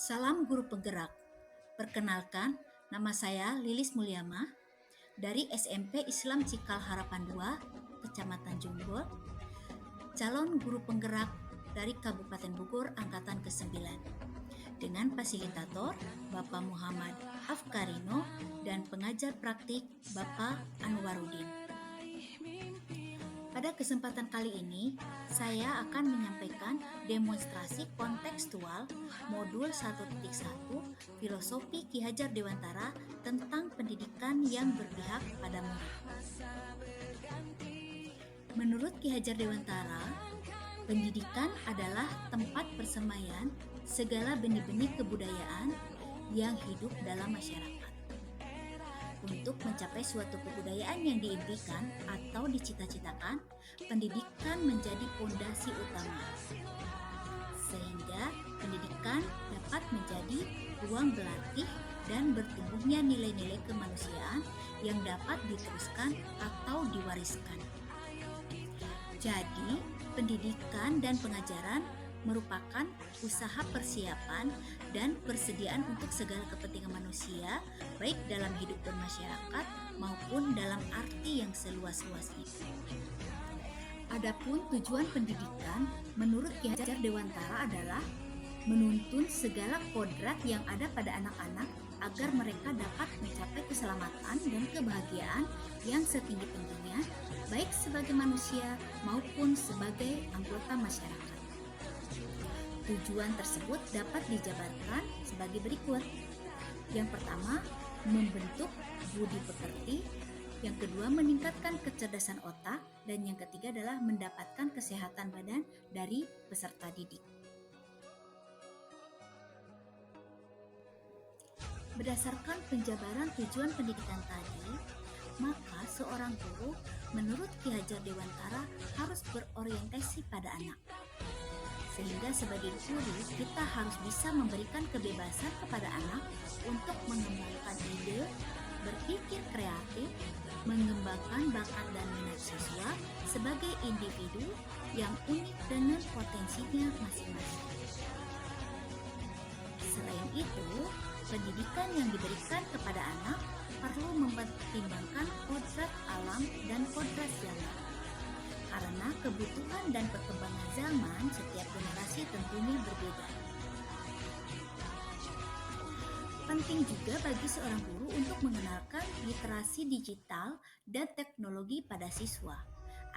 Salam Guru Penggerak. Perkenalkan, nama saya Lilis Mulyama dari SMP Islam Cikal Harapan 2, Kecamatan Jonggol, calon guru penggerak dari Kabupaten Bogor angkatan ke-9, dengan fasilitator Bapak Muhammad Afkarino dan pengajar praktik Bapak Anwarudin. Pada kesempatan kali ini, saya akan menyampaikan demonstrasi kontekstual modul 1.1 Filosofi Ki Hajar Dewantara tentang pendidikan yang berpihak pada murid. Menurut Ki Hajar Dewantara, pendidikan adalah tempat persemaian segala benih-benih kebudayaan yang hidup dalam masyarakat. Untuk mencapai suatu kebudayaan yang diimpikan atau dicita-citakan, pendidikan menjadi fondasi utama. Sehingga pendidikan dapat menjadi ruang berlatih dan bertumbuhnya nilai-nilai kemanusiaan yang dapat diteruskan atau diwariskan. Jadi, pendidikan dan pengajaran merupakan usaha persiapan dan persediaan untuk segala kepentingan manusia, baik dalam hidup bermasyarakat maupun dalam arti yang seluas-luasnya. Adapun tujuan pendidikan menurut Ki Hajar Dewantara adalah menuntun segala kodrat yang ada pada anak-anak agar mereka dapat mencapai keselamatan dan kebahagiaan yang setinggi-tingginya, baik sebagai manusia maupun sebagai anggota masyarakat. Tujuan tersebut dapat dijabarkan sebagai berikut. Yang pertama, membentuk budi pekerti. Yang kedua, meningkatkan kecerdasan otak. Dan yang ketiga adalah mendapatkan kesehatan badan dari peserta didik. Berdasarkan penjabaran tujuan pendidikan tadi, maka seorang guru menurut Ki Hajar Dewantara harus berorientasi pada anak. Sehingga sebagai guru, kita harus bisa memberikan kebebasan kepada anak untuk mengembangkan ide, berpikir kreatif, mengembangkan bakat dan minat siswa sebagai individu yang unik dengan potensinya masing-masing. Selain itu, pendidikan yang diberikan kepada anak perlu mempertimbangkan kodrat alam dan kodrat zaman. Karena kebutuhan dan perkembangan zaman setiap generasi tentunya berbeda. Penting juga bagi seorang guru untuk mengenalkan literasi digital dan teknologi pada siswa,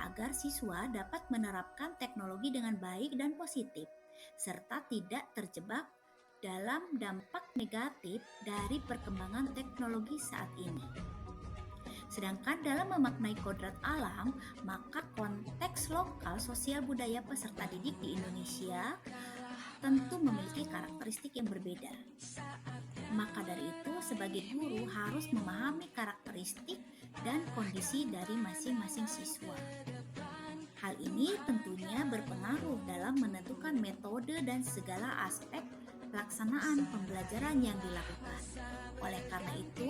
agar siswa dapat menerapkan teknologi dengan baik dan positif, serta tidak terjebak dalam dampak negatif dari perkembangan teknologi saat ini. Sedangkan dalam memaknai kodrat alam, maka konteks lokal sosial budaya peserta didik di Indonesia tentu memiliki karakteristik yang berbeda. Maka dari itu, sebagai guru harus memahami karakteristik dan kondisi dari masing-masing siswa. Hal ini tentunya berpengaruh dalam menentukan metode dan segala aspek pelaksanaan pembelajaran yang dilakukan. Oleh karena itu,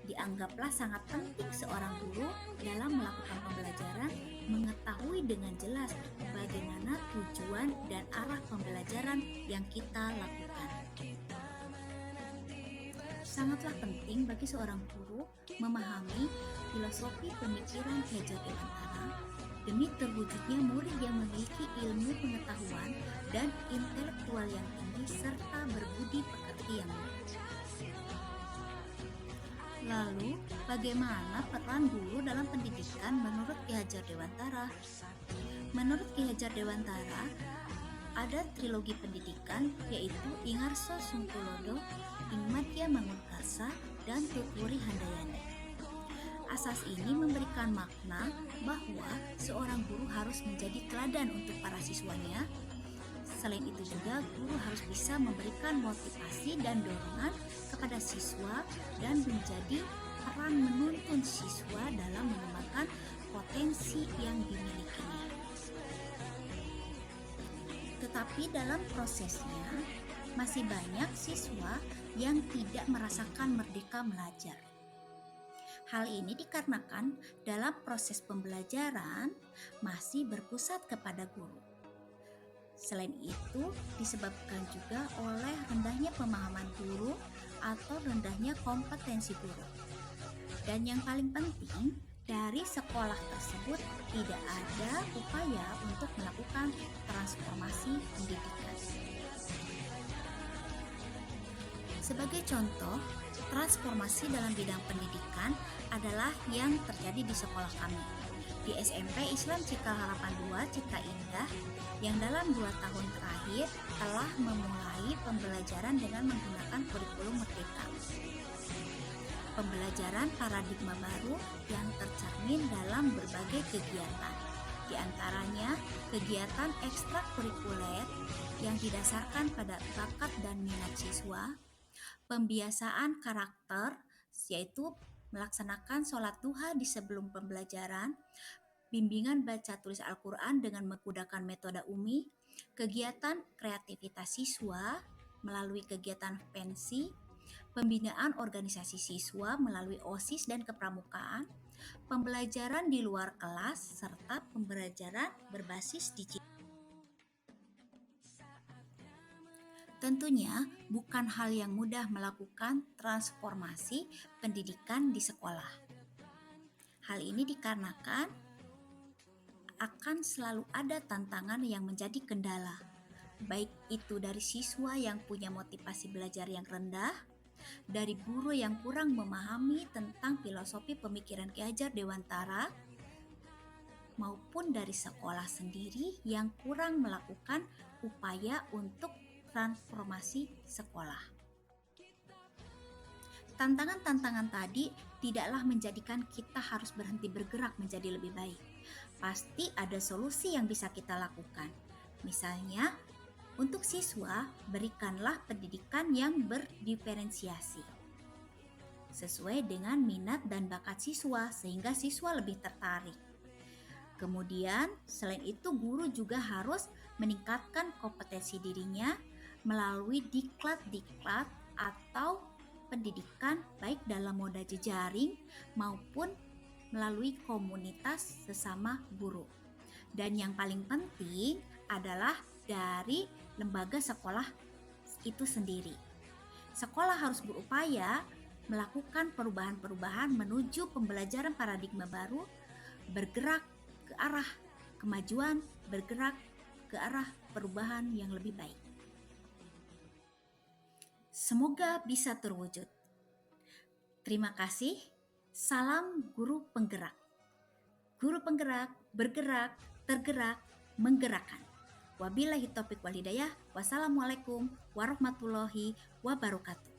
dianggaplah sangat penting seorang guru dalam melakukan pembelajaran mengetahui dengan jelas bagaimana tujuan dan arah pembelajaran yang kita lakukan. Sangatlah penting bagi seorang guru memahami filosofi pemikiran Ki Hajar Dewantara demi terwujudnya murid yang memiliki ilmu pengetahuan dan intelektual yang tinggi serta berbudi pekerti yang baik. Lalu, bagaimana peran guru dalam pendidikan menurut Ki Hajar Dewantara? Menurut Ki Hajar Dewantara, ada trilogi pendidikan yaitu Ingarso Sungkulodo, Ingmadya Mangunkarsa, dan Tutwuri Handayani. Asas ini memberikan makna bahwa seorang guru harus menjadi teladan untuk para siswanya. Selain itu juga guru harus bisa memberikan motivasi dan dorongan kepada siswa dan menjadi peran menuntun siswa dalam mengembangkan potensi yang dimilikinya. Tetapi dalam prosesnya masih banyak siswa yang tidak merasakan merdeka belajar. Hal ini dikarenakan dalam proses pembelajaran masih berpusat kepada guru. Selain itu, disebabkan juga oleh rendahnya pemahaman guru atau rendahnya kompetensi guru. Dan yang paling penting, dari sekolah tersebut tidak ada upaya untuk melakukan transformasi pendidikan. Sebagai contoh, transformasi dalam bidang pendidikan adalah yang terjadi di sekolah kami. Di SMP Islam Cikal Harapan 2 Citra Indah yang dalam 2 tahun terakhir telah memulai pembelajaran dengan menggunakan kurikulum Merdeka. Pembelajaran paradigma baru yang tercermin dalam berbagai kegiatan. Di antaranya, kegiatan ekstrakurikuler yang didasarkan pada bakat dan minat siswa, pembiasaan karakter, yaitu melaksanakan sholat duha di sebelum pembelajaran, bimbingan baca tulis Al-Quran dengan menggunakan metode UMI, kegiatan kreativitas siswa melalui kegiatan pensi, pembinaan organisasi siswa melalui OSIS dan kepramukaan, pembelajaran di luar kelas, serta pembelajaran berbasis digital. Tentunya bukan hal yang mudah melakukan transformasi pendidikan di sekolah. Hal ini dikarenakan akan selalu ada tantangan yang menjadi kendala, baik itu dari siswa yang punya motivasi belajar yang rendah, dari guru yang kurang memahami tentang filosofi pemikiran Ki Hajar Dewantara, maupun dari sekolah sendiri yang kurang melakukan upaya untuk transformasi sekolah. Tantangan-tantangan tadi tidaklah menjadikan kita harus berhenti bergerak menjadi lebih baik. Pasti ada solusi yang bisa kita lakukan. Misalnya, untuk siswa, berikanlah pendidikan yang berdiferensiasi sesuai dengan minat dan bakat siswa sehingga siswa lebih tertarik. Kemudian, selain itu guru juga harus meningkatkan kompetensi dirinya melalui diklat-diklat atau pendidikan baik dalam moda jejaring maupun melalui komunitas sesama guru. Dan yang paling penting adalah dari lembaga sekolah itu sendiri. Sekolah harus berupaya melakukan perubahan-perubahan menuju pembelajaran paradigma baru, bergerak ke arah kemajuan, bergerak ke arah perubahan yang lebih baik. Semoga bisa terwujud. Terima kasih. Salam guru penggerak. Guru penggerak, bergerak, tergerak, menggerakkan. Wabillahi taufiq wal hidayah. Wassalamualaikum warahmatullahi wabarakatuh.